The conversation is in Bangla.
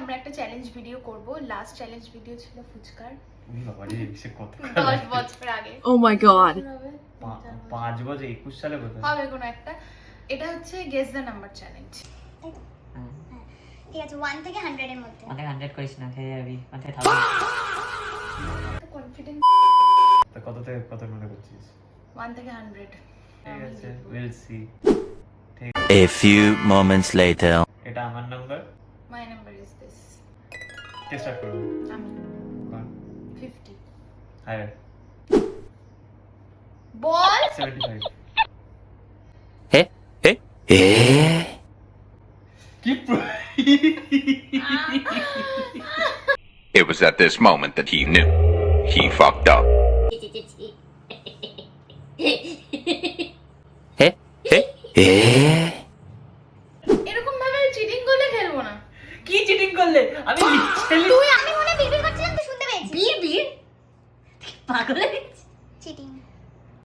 আমরা একটা চ্যালেঞ্জ ভিডিও করব। লাস্ট চ্যালেঞ্জ ভিডিও ছিল ফুচকার। বাবারে সে কত 10 বছর আগে। Oh my god. 5 বছর 21 সালে কোথায় হবে কোনো একটা। এটা হচ্ছে গেস দ্য নাম্বার চ্যালেঞ্জ। ঠিক আছে 1 থেকে 100 এর মধ্যে 1 থেকে 100 করিস না খেয়ে যাবি 1 থেকে 1000 কনফিডেন্স। তো কত থেকে কত মনে করছিস 1 থেকে 100। ঠিক আছে will see A few moments later. এটা আমার number my number is this. K start করব আমি কোন 50। হায়ার বল 75 কি It was at this moment that he knew. He fucked up. এরকম ভাবে চিটিং করলে খেলবো না। কি চিটিং করলে আমি লিটারালি তুই আমি মনে বিড়বিড় করছিলাম তুই শুনতে পেয়েছিস বিড় পাগল হয়ে গেছিস। চিটিং